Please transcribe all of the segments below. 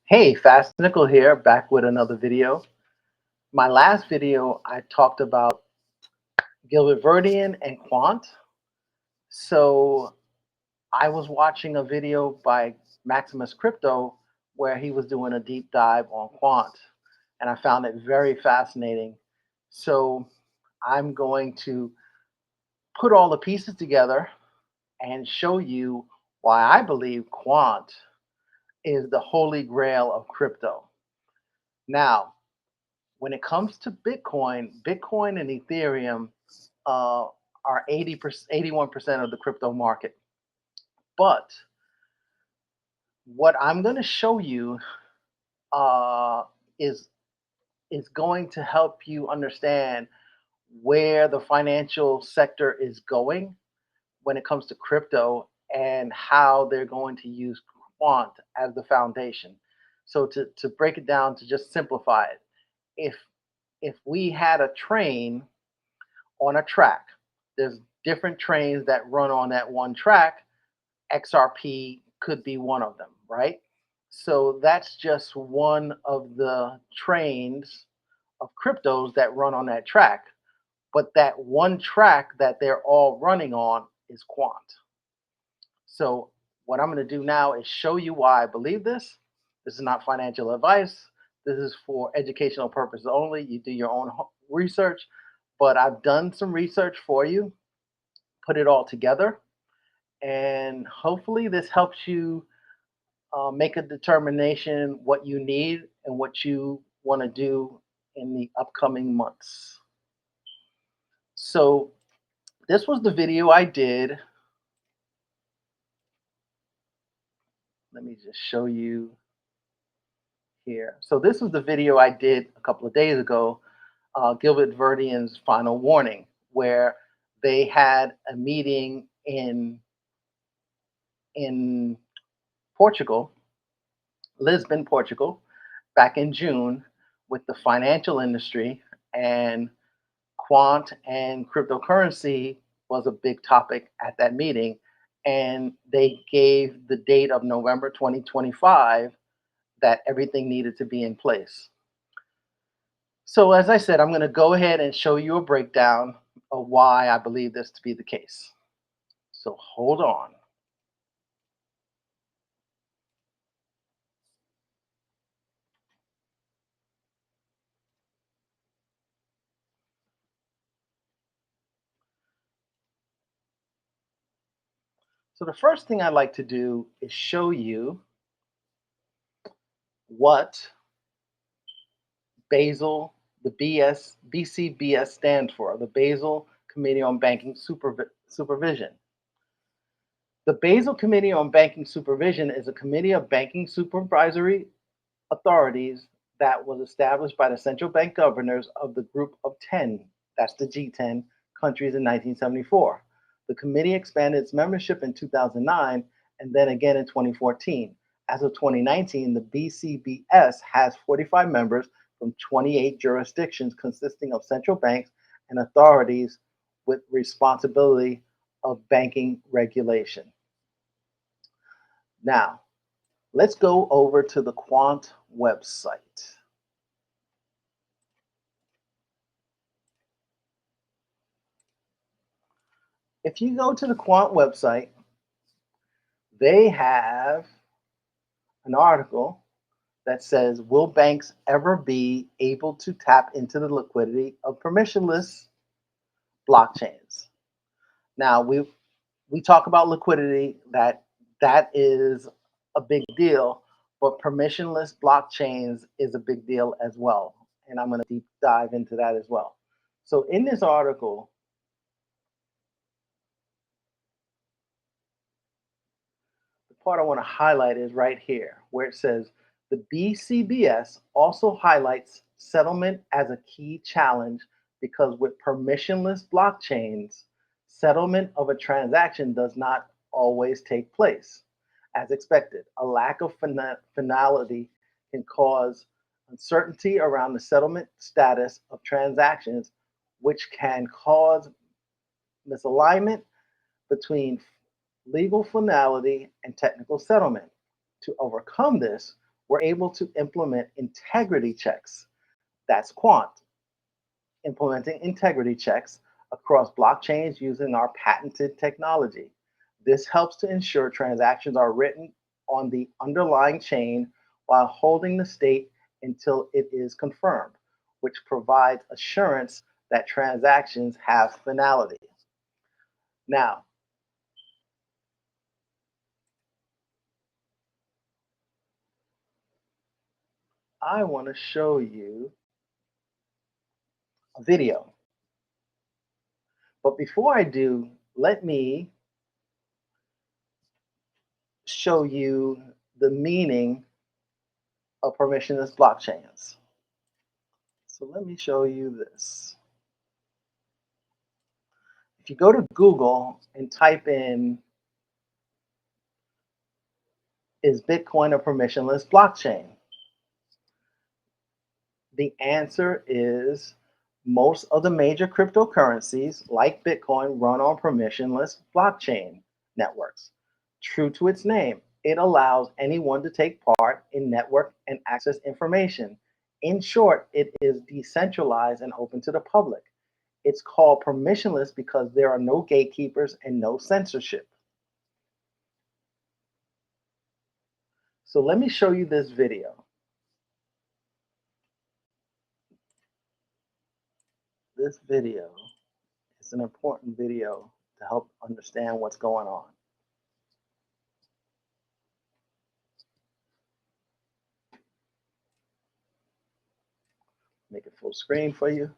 Hey, Fastnickel here, back with another video. My last video, I talked about Gilbert Verdian and Quant. So I was watching a video by Maximus Crypto where he was doing a deep dive on Quant, and I found it very fascinating. So I'm going to put all the pieces together and show you why I believe Quant is the holy grail of crypto. Now, when it comes to Bitcoin and Ethereum uh, are 80%, 81% of the crypto market. But what I'm going to show you uh, is is going to help you understand where the financial sector is going when it comes to crypto and how they're going to use quant as the foundation. So to break it down, to just simplify it, if we had a train on a track. There's different trains that run on that one track. XRP could be one of them, right? So that's just one of the trains of cryptos that run on that track. But that one track that they're all running on is Quant. So what I'm going to do now is show you why I believe this. This is not financial advice. This is for educational purposes only. You do your own research, but I've done some research for you, put it all together, and hopefully this helps you make a determination what you need and what you want to do in the upcoming months. So this was the video I did. Let me just show you here. So this was the video I did a couple of days ago, Gilbert Verdian's final warning, where they had a meeting in Portugal, Lisbon, Portugal, back in June with the financial industry, and quant and cryptocurrency was a big topic at that meeting. And they gave the date of November 2025 that everything needed to be in place. So, as I said, I'm going to go ahead and show you a breakdown of why I believe this to be the case. So, hold on. So, the first thing I'd like to do is show you what Basel, the BCBS stands for, the Basel Committee on Banking Supervision. The Basel Committee on Banking Supervision is a committee of banking supervisory authorities that was established by the central bank governors of the Group of 10, that's the G10 countries in 1974. The committee expanded its membership in 2009 and then again in 2014. As of 2019, the BCBS has 45 members from 28 jurisdictions consisting of central banks and authorities with responsibility of banking regulation. Now, let's go over to the Quant website. If you go to the Quant website, they have an article that says, will banks ever be able to tap into the liquidity of permissionless blockchains? Now, we talk about liquidity, that is a big deal, but permissionless blockchains is a big deal as well. And I'm going to deep dive into that as well. So in this article, the part I want to highlight is right here, where it says the BCBS also highlights settlement as a key challenge because with permissionless blockchains, settlement of a transaction does not always take place. As expected, a lack of finality can cause uncertainty around the settlement status of transactions, which can cause misalignment between legal finality and technical settlement. To overcome this, we're able to implement integrity checks. That's Quant, implementing integrity checks across blockchains using our patented technology. This helps to ensure transactions are written on the underlying chain while holding the state until it is confirmed, which provides assurance that transactions have finality. Now, I want to show you a video. But before I do, let me show you the meaning of permissionless blockchains. So let me show you this. If you go to Google and type in, is Bitcoin a permissionless blockchain? The answer is most of the major cryptocurrencies, like Bitcoin, run on permissionless blockchain networks. True to its name, it allows anyone to take part in network and access information. In short, it is decentralized and open to the public. It's called permissionless because there are no gatekeepers and no censorship. So let me show you this video. This video is an important video to help understand what's going on. Make it full screen for you.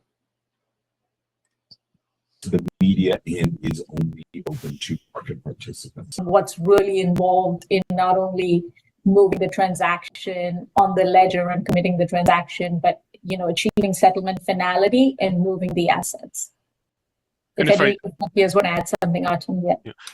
The media and is only open to market participants. What's really involved in not only moving the transaction on the ledger and committing the transaction, but achieving settlement finality and moving the assets. And if any peers want to add something, Artem,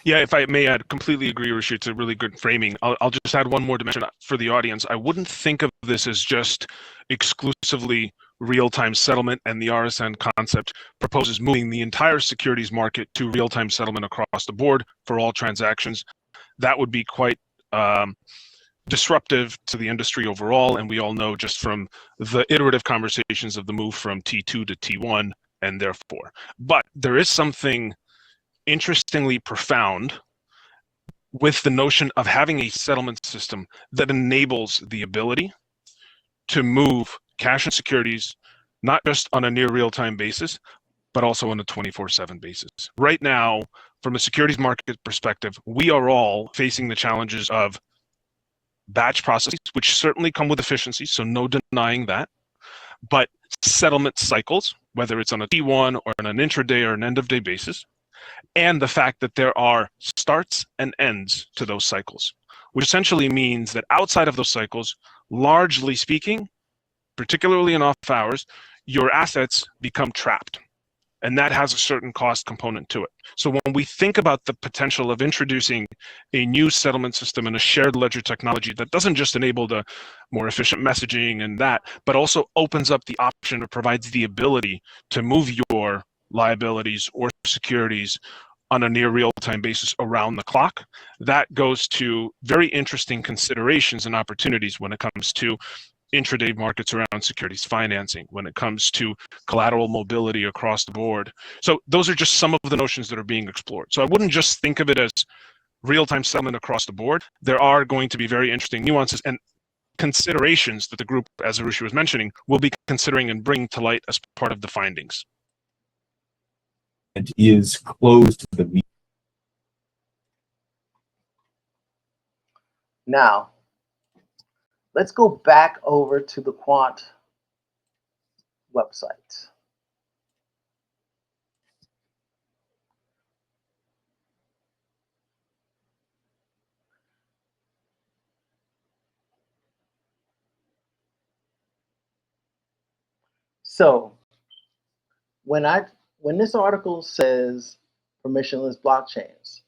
yeah, if I may add, completely agree, Rishi. It's a really good framing. I'll just add one more dimension for the audience. I wouldn't think of this as just exclusively real-time settlement, and the RSN concept proposes moving the entire securities market to real-time settlement across the board for all transactions. That would be quite disruptive to the industry overall, and we all know just from the iterative conversations of the move from T2 to T1, and therefore. But there is something interestingly profound with the notion of having a settlement system that enables the ability to move cash and securities, not just on a near real-time basis, but also on a 24/7 basis. Right now, from a securities market perspective, we are all facing the challenges of batch processes, which certainly come with efficiency, so no denying that, but settlement cycles, whether it's on a T1 or on an intraday or an end-of-day basis, and the fact that there are starts and ends to those cycles, which essentially means that outside of those cycles, largely speaking, particularly in off hours, your assets become trapped. And that has a certain cost component to it. So when we think about the potential of introducing a new settlement system and a shared ledger technology that doesn't just enable the more efficient messaging and that, but also opens up the option or provides the ability to move your liabilities or securities on a near real-time basis around the clock, that goes to very interesting considerations and opportunities when it comes to intraday markets around securities financing, when it comes to collateral mobility across the board. So those are just some of the notions that are being explored. So I wouldn't just think of it as real-time settlement across the board. There are going to be very interesting nuances and considerations that the group, as Arushi was mentioning, will be considering and bringing to light as part of the findings. And is closed to the media. Now, let's go back over to the Quant website. So when this article says permissionless blockchains,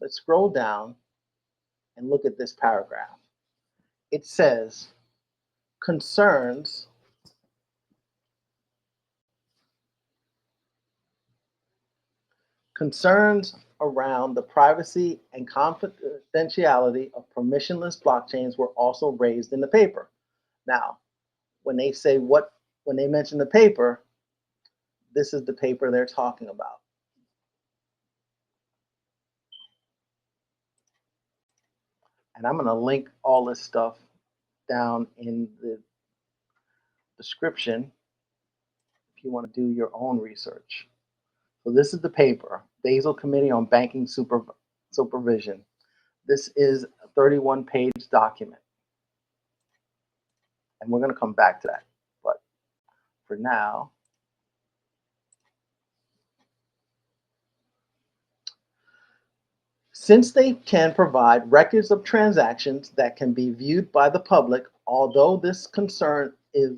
let's scroll down and look at this paragraph. It says concerns Concerns around the privacy and confidentiality of permissionless blockchains were also raised in the paper. Now, when they say when they mention the paper, this is the paper they're talking about. And I'm going to link all this stuff down in the description if you want to do your own research. So this is the paper, Basel Committee on Banking Supervision. This is a 31-page document. And we're going to come back to that. But for now, since they can provide records of transactions that can be viewed by the public, although this concern is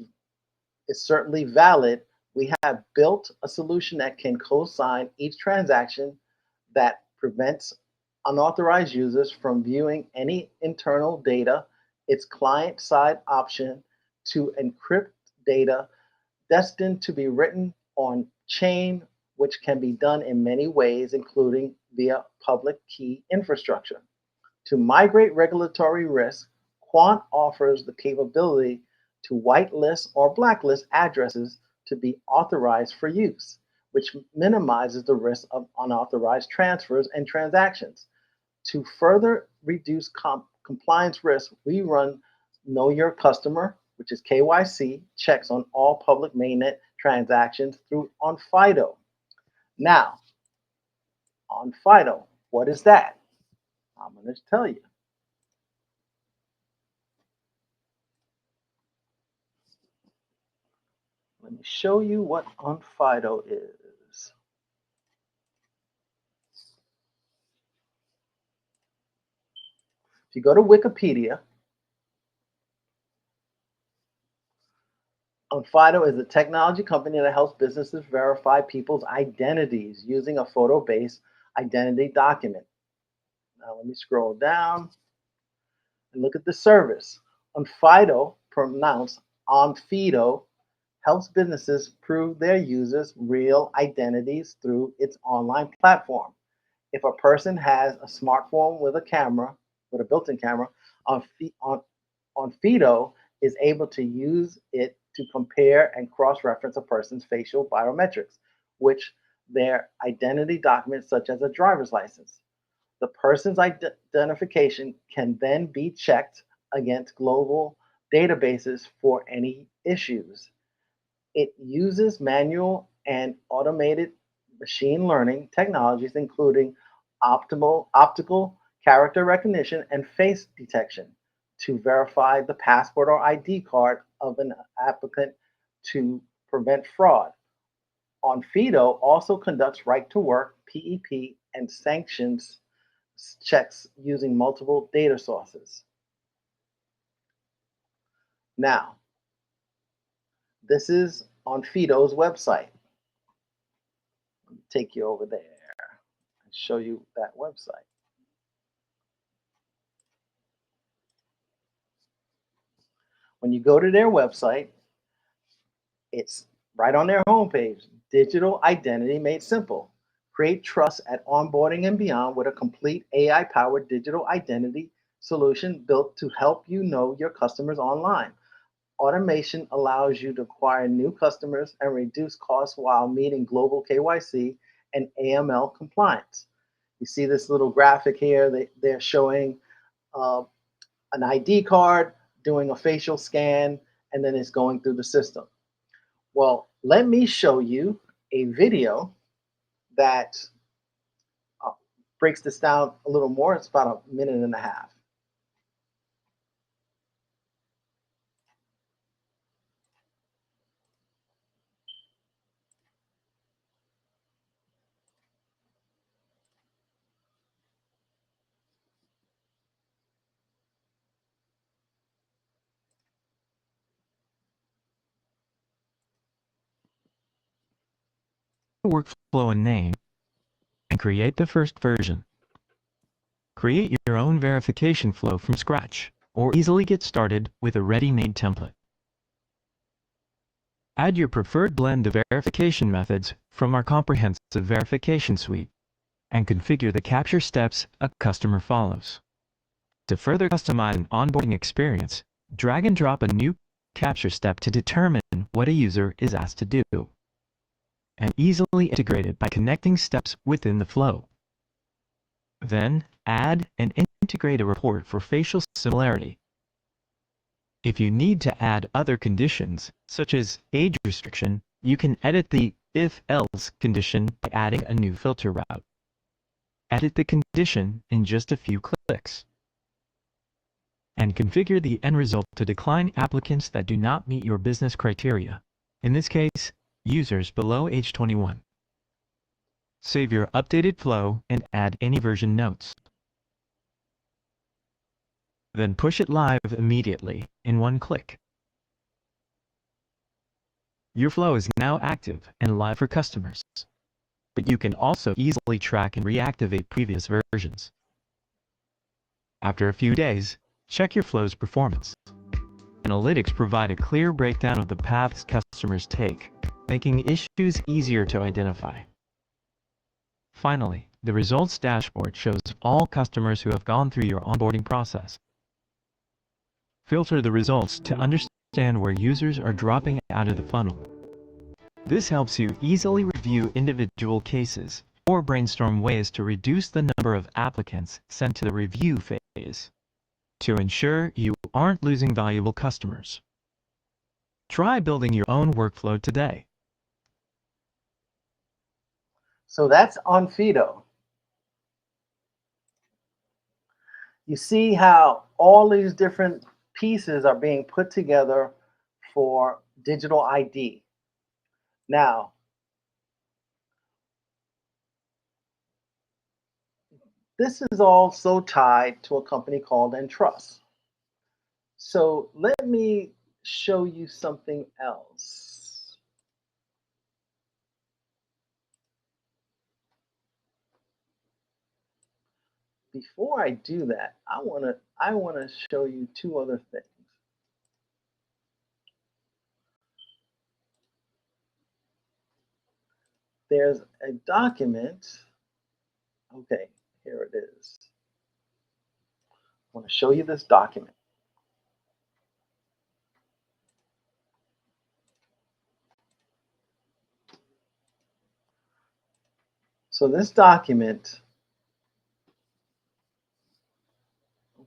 certainly valid, we have built a solution that can co-sign each transaction that prevents unauthorized users from viewing any internal data. Its client-side option to encrypt data destined to be written on chain, which can be done in many ways, including via public key infrastructure. To migrate regulatory risk, Quant offers the capability to whitelist or blacklist addresses to be authorized for use, which minimizes the risk of unauthorized transfers and transactions. To further reduce compliance risk, we run Know Your Customer, which is KYC, checks on all public mainnet transactions on FIDO. Now, on FIDO, what is that? I'm going to tell you. Let me show you what on FIDO is. If you go to Wikipedia, FIDO is a technology company that helps businesses verify people's identities using a photo-based identity document. Now let me scroll down and look at the service. FIDO, pronounced Onfido, helps businesses prove their users' real identities through its online platform. If a person has a smartphone with a built-in camera, Onfido is able to use it to compare and cross-reference a person's facial biometrics, which their identity documents such as a driver's license. The person's identification can then be checked against global databases for any issues. It uses manual and automated machine learning technologies, including optical character recognition and face detection, to verify the passport or ID card of an applicant to prevent fraud. Onfido also conducts right to work, PEP, and sanctions checks using multiple data sources. Now, this is Onfido's website. Let me take you over there and show you that website. When you go to their website, it's right on their homepage, Digital Identity Made Simple. Create trust at onboarding and beyond with a complete AI-powered digital identity solution built to help you know your customers online. Automation allows you to acquire new customers and reduce costs while meeting global KYC and AML compliance. You see this little graphic here. They're showing an ID card, doing a facial scan, and then it's going through the system. Well, let me show you a video that breaks this down a little more. It's about a minute and a half. Workflow and name, and create the first version. Create your own verification flow from scratch, or easily get started with a ready-made template. Add your preferred blend of verification methods from our comprehensive verification suite. and configure the capture steps a customer follows. To further customize an onboarding experience, drag and drop a new capture step to determine what a user is asked to do, and easily integrate it by connecting steps within the flow. Then, add and integrate a report for facial similarity. If you need to add other conditions, such as age restriction, you can edit the if-else condition by adding a new filter route. Edit the condition in just a few clicks, and configure the end result to decline applicants that do not meet your business criteria. In this case, users below age 21. Save your updated flow and add any version notes. Then push it live immediately in one click. Your flow is now active and live for customers, but you can also easily track and reactivate previous versions. After a few days, check your flow's performance. Analytics provide a clear breakdown of the paths customers take, making issues easier to identify. Finally, the results dashboard shows all customers who have gone through your onboarding process. Filter the results to understand where users are dropping out of the funnel. This helps you easily review individual cases or brainstorm ways to reduce the number of applicants sent to the review phase to ensure you aren't losing valuable customers. Try building your own workflow today. So that's on Fido. You see how all these different pieces are being put together for digital ID. Now, this is also tied to a company called Entrust. So let me show you something else. Before I do that, I want to show you two other things. There's a document. Okay, here it is. I want to show you this document. So this document,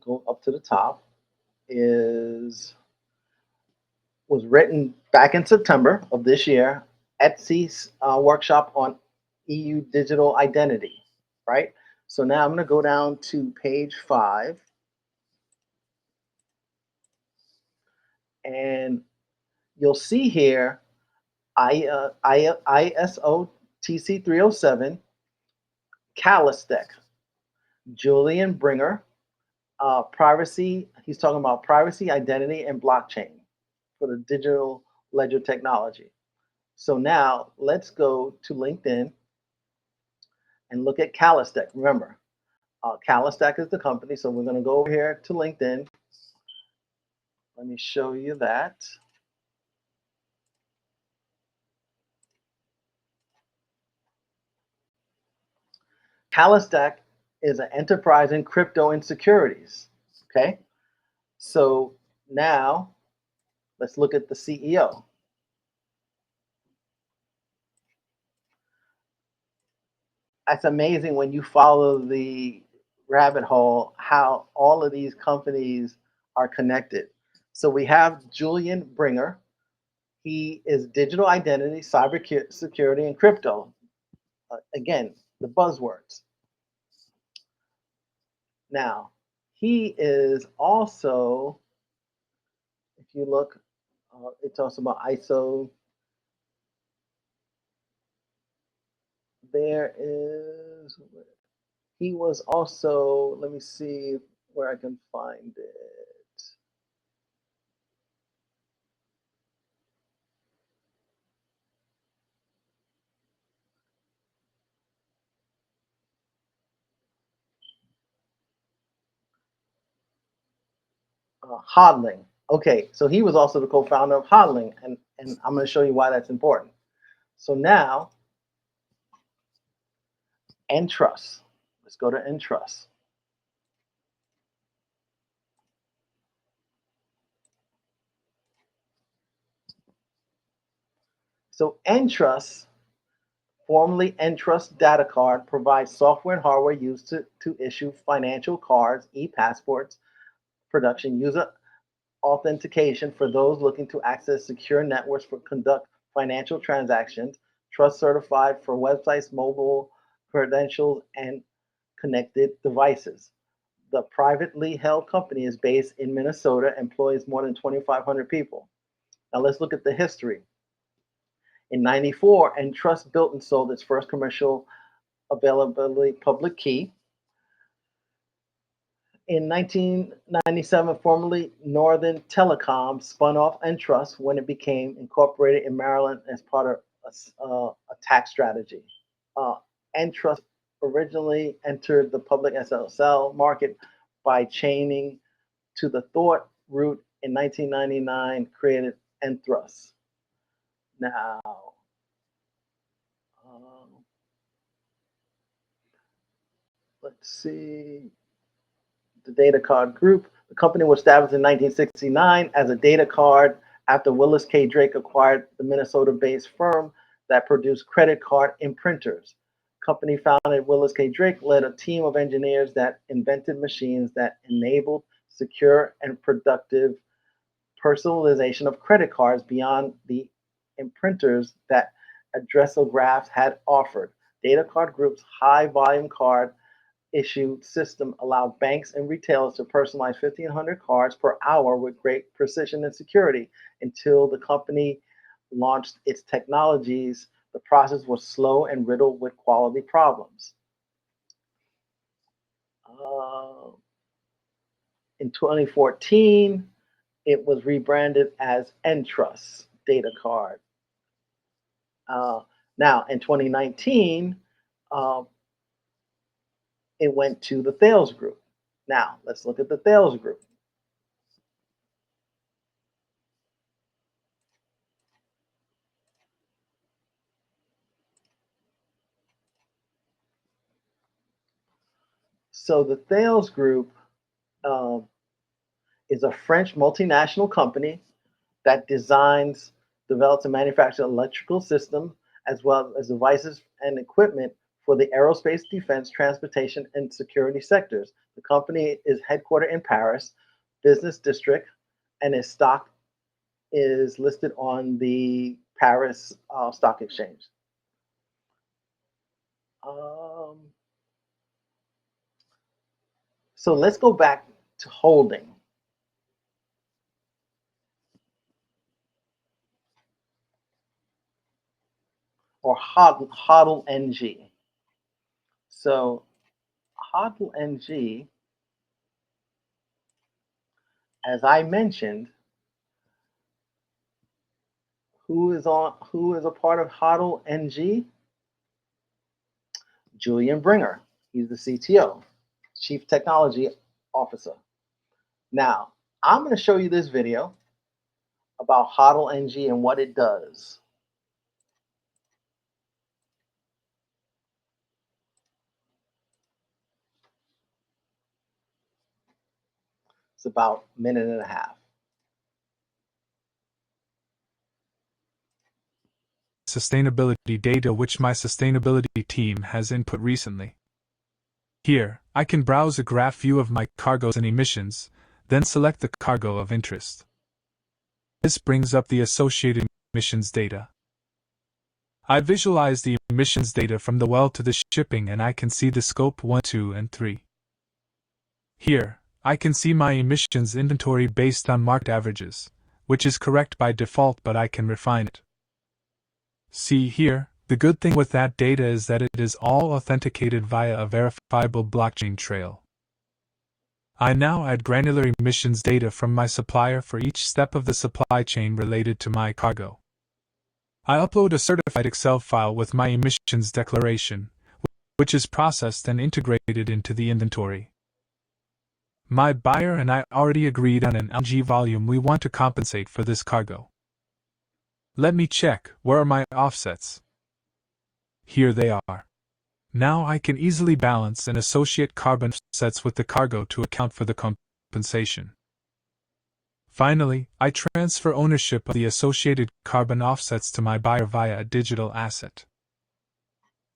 go up to the top, was written back in September of this year at Etsy's workshop on EU digital identity, right? So now I'm going to go down to page 5, and you'll see here ISO TC 307, Calistec, Julian Bringer, privacy. He's talking about privacy, identity, and blockchain for the digital ledger technology. So now let's go to LinkedIn and look at Calistec. Remember, Calistec is the company, so we're going to go over here to LinkedIn. Let me show you that. Calistec is an enterprise in crypto and securities. Okay, so now let's look at the CEO. That's amazing when you follow the rabbit hole how all of these companies are connected. So we have Julian Bringer. He is digital identity, cyber security, and crypto. Again, the buzzwords. Now, he is also, if you look, it talks about ISO. There is, he was also, let me see where I can find it. Hodling. Okay, so he was also the co-founder of Hodling, and I'm going to show you why that's important. So now, Entrust. Let's go to Entrust. So Entrust, formerly Entrust Data Card, provides software and hardware used to issue financial cards, e-passports, production, user authentication for those looking to access secure networks for conduct financial transactions, trust certified for websites, mobile credentials, and connected devices. The privately held company is based in Minnesota, employs more than 2,500 people. Now let's look at the history. In '94, Entrust built and sold its first commercial availability public key. In 1997, formerly Northern Telecom spun off Entrust when it became incorporated in Maryland as part of a tax strategy. Entrust originally entered the public SSL market by chaining to the Thought route in 1999, created Entrust. Now, let's see. The Data Card Group. The company was established in 1969 as a data card after Willis K. Drake acquired the Minnesota-based firm that produced credit card imprinters. Company founded Willis K. Drake led a team of engineers that invented machines that enabled secure and productive personalization of credit cards beyond the imprinters that addressographs had offered. Data Card Group's high-volume card issue system allowed banks and retailers to personalize 1,500 cards per hour with great precision and security. Until the company launched its technologies, the process was slow and riddled with quality problems. In 2014, it was rebranded as Entrust Data Card. Now, in 2019, it went to the Thales Group. Now, let's look at the Thales Group. So the Thales Group is a French multinational company that designs, develops, and manufactures electrical systems as well as devices and equipment for the aerospace, defense, transportation, and security sectors. The company is headquartered in Paris business district, and its stock is listed on the Paris Stock Exchange. So let's go back to holding. Or HODL NG. So HODL NG, as I mentioned, who is a part of HODL NG? Julian Bringer. He's the CTO, Chief Technology Officer. Now, I'm going to show you this video about HODL NG and what it does. It's about a minute and a half. Sustainability data which my sustainability team has input recently. Here, I can browse a graph view of my cargoes and emissions, then select the cargo of interest. This brings up the associated emissions data. I visualize the emissions data from the well to the shipping, and I can see the scope 1, 2, and 3. Here, I can see my emissions inventory based on marked averages, which is correct by default, but I can refine it. See here, the good thing with that data is that it is all authenticated via a verifiable blockchain trail. I now add granular emissions data from my supplier for each step of the supply chain related to my cargo. I upload a certified Excel file with my emissions declaration, which is processed and integrated into the inventory. My buyer and I already agreed on an LNG volume we want to compensate for this cargo. Let me check, where are my offsets? Here they are. Now I can easily balance and associate carbon offsets with the cargo to account for the compensation. Finally, I transfer ownership of the associated carbon offsets to my buyer via a digital asset.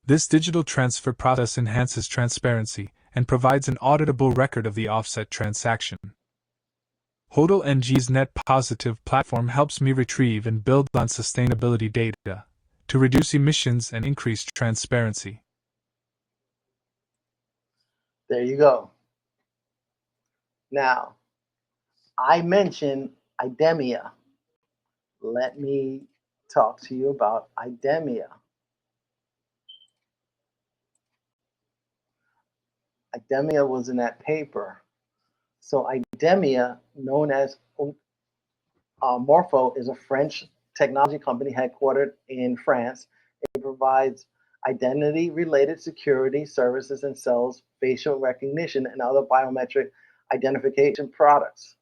This digital transfer process enhances transparency and provides an auditable record of the offset transaction. HODL NG's net positive platform helps me retrieve and build on sustainability data to reduce emissions and increase transparency. There you go. Now, I mentioned IDEMIA. Let me talk to you about IDEMIA. IDEMIA was in that paper. So IDEMIA, known as Morpho, is a French technology company headquartered in France. It provides identity-related security services and sells facial recognition and other biometric identification products.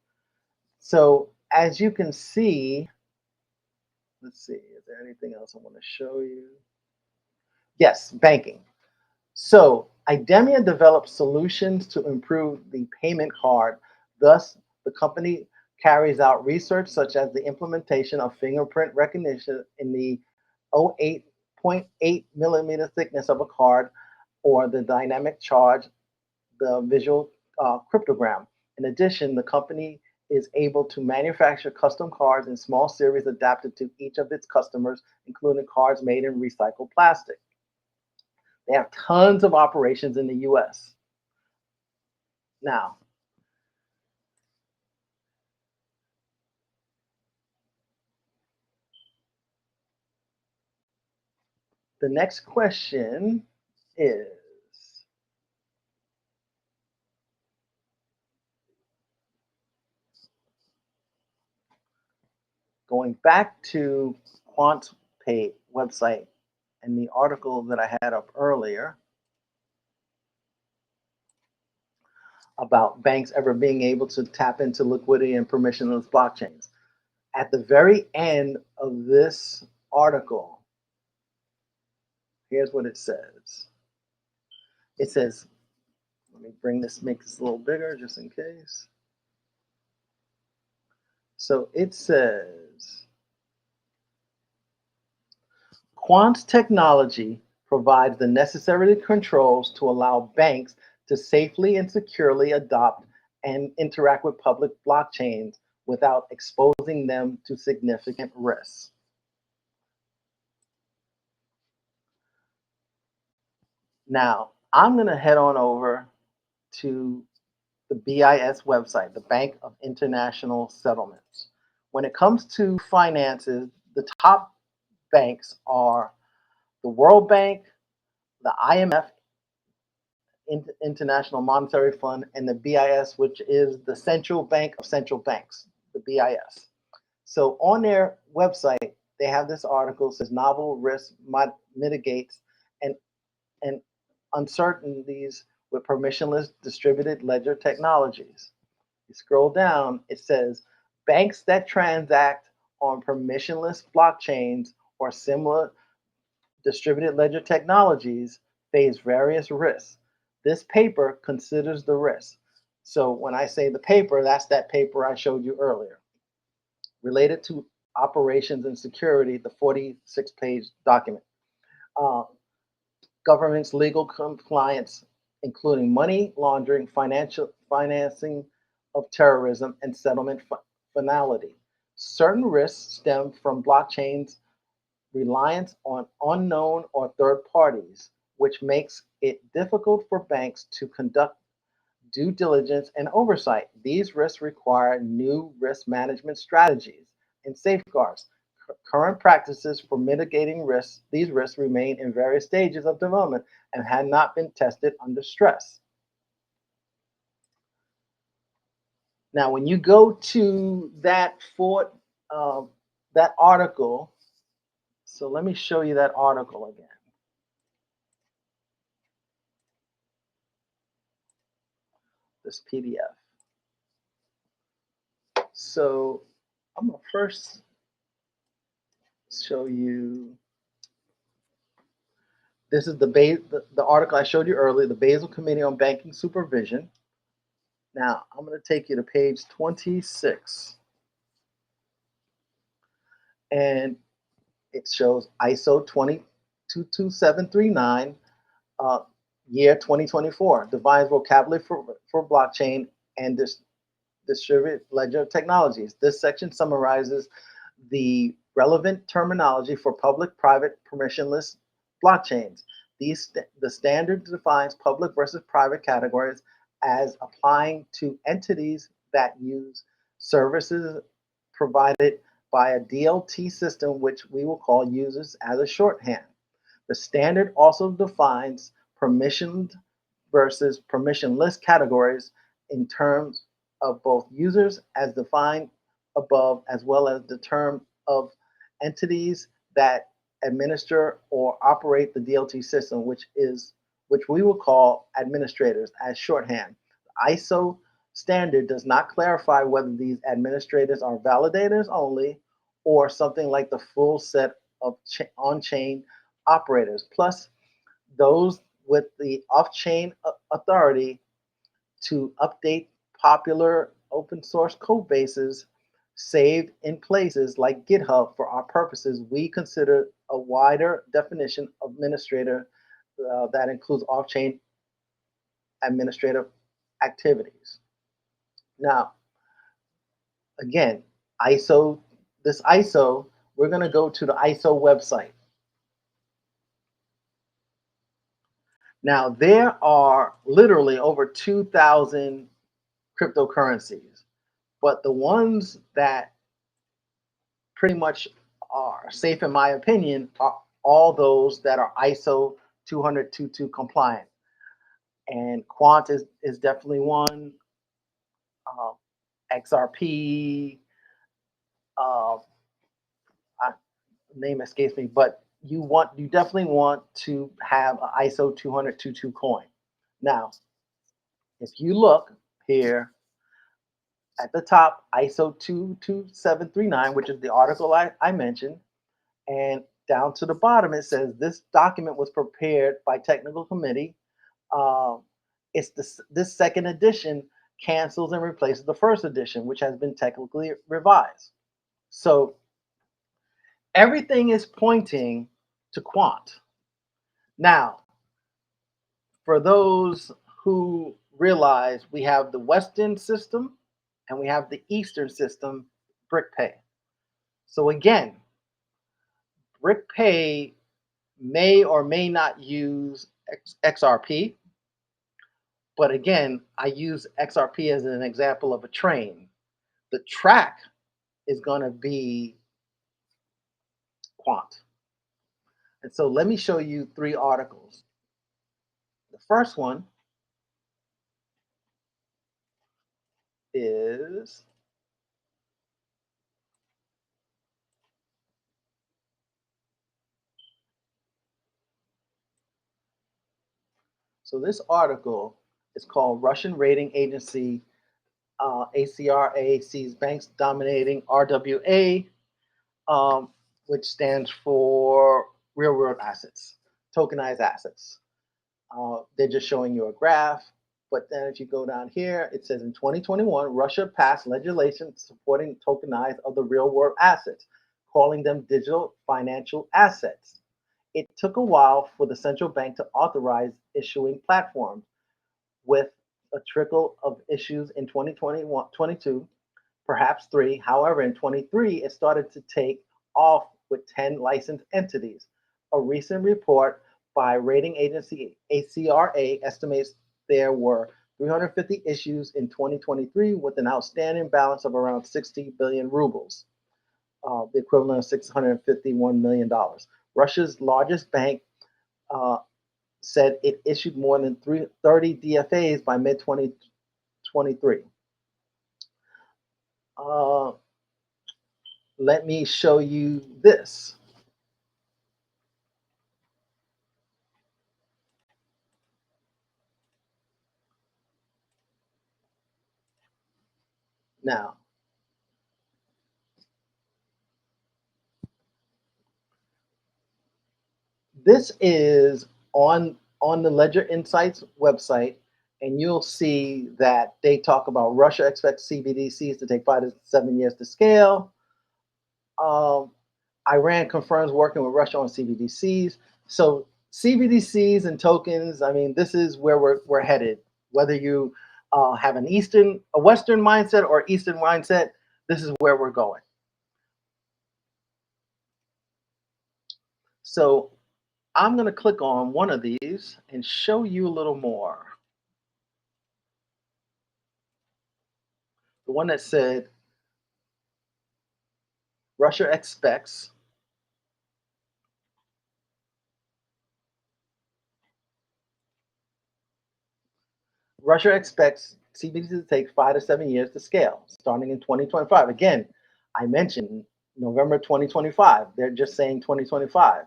So as you can see, let's see, is there anything else I want to show you? Yes, banking. So IDEMIA develops solutions to improve the payment card. Thus, the company carries out research such as the implementation of fingerprint recognition in the 0.8 millimeter thickness of a card, or the dynamic charge, the visual cryptogram. In addition, the company is able to manufacture custom cards in small series adapted to each of its customers, including cards made in recycled plastic. They have tons of operations in the US. Now, the next question is, going back to Quant website and the article that I had up earlier about banks ever being able to tap into liquidity and permissionless blockchains. At the very end of this article, here's what it says. It says, let me make this a little bigger just in case. So it says, Quant technology provides the necessary controls to allow banks to safely and securely adopt and interact with public blockchains without exposing them to significant risks. Now, I'm going to head on over to the BIS website, the Bank of International Settlements. When it comes to finances, the top banks are the World Bank, the IMF, International Monetary Fund, and the BIS, which is the Central Bank of Central Banks, the BIS. So on their website, they have this article that says novel risk mitigates and uncertainties with permissionless distributed ledger technologies. You scroll down, it says banks that transact on permissionless blockchains or similar distributed ledger technologies face various risks. This paper considers the risks. So when I say the paper, that's that paper I showed you earlier. Related to operations and security, the 46-page document. Government's legal compliance, including money laundering, financing of terrorism, and settlement finality. Certain risks stem from blockchains' reliance on unknown or third parties, which makes it difficult for banks to conduct due diligence and oversight. These risks require new risk management strategies and safeguards. Current practices for mitigating risks, these risks remain in various stages of development and had not been tested under stress. Now, when you go to that article, so let me show you that article again. This PDF. So I'm gonna first show you This is the article I showed you earlier, the Basel Committee on Banking Supervision. Now, I'm going to take you to page 26. And it shows ISO 22739, year 2024, defines vocabulary for blockchain and distributed ledger technologies. This section summarizes the relevant terminology for public-private permissionless blockchains. The standard defines public versus private categories as applying to entities that use services provided by a DLT system, which we will call users as a shorthand. The standard also defines permissioned versus permissionless categories in terms of both users as defined above, as well as the term of entities that administer or operate the DLT system, which we will call administrators as shorthand. The ISO standard does not clarify whether these administrators are validators only or something like the full set of on-chain operators, plus those with the off-chain authority to update popular open source code bases saved in places like GitHub. For our purposes, we consider a wider definition of administrator that includes off-chain administrative activities. Now, again, this ISO, we're going to go to the ISO website. Now, there are literally over 2,000 cryptocurrencies, but the ones that pretty much are safe, in my opinion, are all those that are ISO 20022 compliant. And Quant is definitely one. XRP, name escapes me, but you definitely want to have an ISO 20022 coin. Now, if you look here at the top, ISO 22739, which is the article I mentioned, and down to the bottom it says this document was prepared by technical committee. This second edition cancels and replaces the first edition, which has been technically revised. So everything is pointing to Quant. Now, for those who realize, we have the Western system and we have the Eastern system, BrickPay. So again, BrickPay may or may not use XRP, but again, I use XRP as an example of a train. The track is going to be Quant. And so let me show you 3 articles. The first one is this article is called Russian Rating Agency ACRA sees banks dominating RWA, which stands for real world assets, tokenized assets. They're just showing you a graph. But then if you go down here, it says in 2021, Russia passed legislation supporting tokenized of the real world assets, calling them digital financial assets. It took a while for the central bank to authorize issuing platforms, with a trickle of issues in 2021, 22, perhaps 3. However, in 23, it started to take off with 10 licensed entities. A recent report by rating agency ACRA estimates there were 350 issues in 2023 with an outstanding balance of around 60 billion rubles, the equivalent of $651 million. Russia's largest bank said it issued more than 30 DFAs by mid-2023. Let me show you this. Now, this is on the Ledger Insights website, and you'll see that they talk about Russia expects CBDCs to take 5 to 7 years to scale. Iran confirms working with Russia on CBDCs. So CBDCs and tokens, I mean, this is where we're headed. Whether you have a Western mindset or Eastern mindset, this is where we're going. So I'm going to click on one of these and show you a little more. The one that said, Russia expects CBDCs to take 5 to 7 years to scale, starting in 2025. Again, I mentioned November 2025. They're just saying 2025.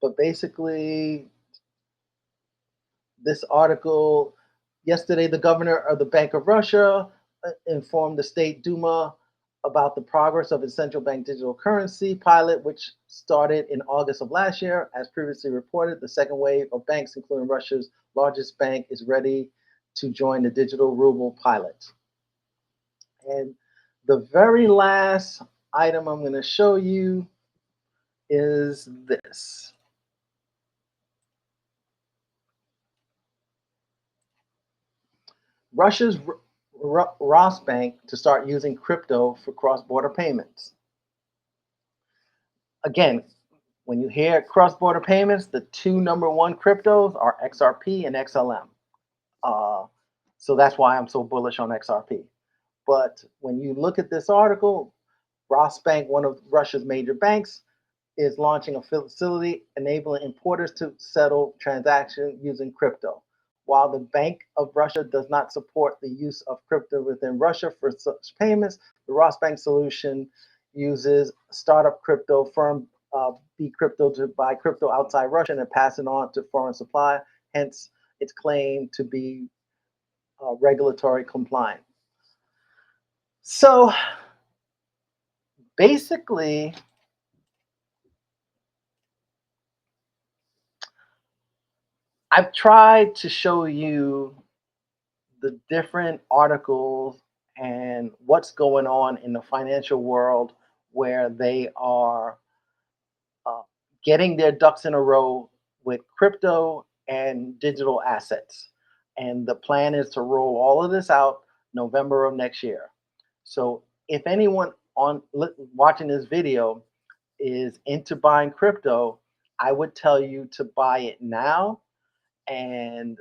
But basically, this article, yesterday, the governor of the Bank of Russia informed the State Duma about the progress of its central bank digital currency pilot, which started in August of last year. As previously reported, the second wave of banks, including Russia's largest bank, is ready to join the digital ruble pilot. And the very last item I'm going to show you is this. Russia's Rosbank to start using crypto for cross-border payments. Again, when you hear cross-border payments, the two #1 cryptos are XRP and XLM. So that's why I'm so bullish on XRP. But when you look at this article, Rosbank, one of Russia's major banks, is launching a facility enabling importers to settle transactions using crypto. While the Bank of Russia does not support the use of crypto within Russia for such payments, the Rosbank solution uses startup crypto firm bCrypto to buy crypto outside Russia and pass it on to foreign supply. Hence, its claim to be regulatory compliant. So basically, I've tried to show you the different articles and what's going on in the financial world where they are getting their ducks in a row with crypto and digital assets. And the plan is to roll all of this out November of next year. So if anyone watching this video is into buying crypto, I would tell you to buy it now. And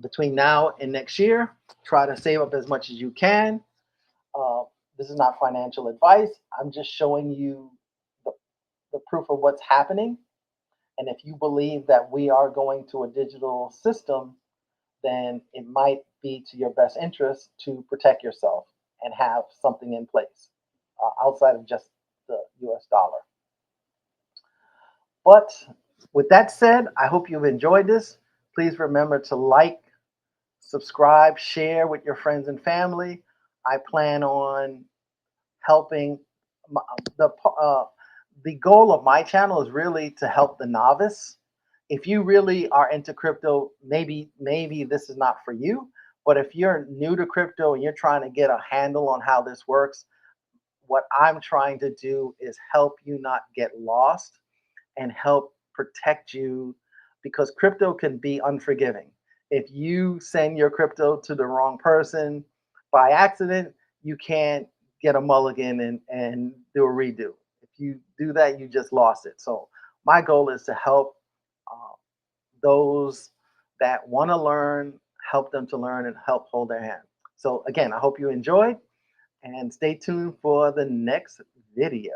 between now and next year, try to save up as much as you can. This is not financial advice. I'm just showing you the proof of what's happening. And if you believe that we are going to a digital system, then it might be to your best interest to protect yourself and have something in place outside of just the US dollar. But with that said, I hope you've enjoyed this. Please remember to like, subscribe, share with your friends and family. I plan on helping. The goal of my channel is really to help the novice. If you really are into crypto, maybe this is not for you. But if you're new to crypto and you're trying to get a handle on how this works, what I'm trying to do is help you not get lost and help protect you, because crypto can be unforgiving. If you send your crypto to the wrong person by accident, you can't get a mulligan and do a redo. If you do that, you just lost it. So my goal is to help those that want to learn, help them to learn and help hold their hand. So again, I hope you enjoyed and stay tuned for the next video.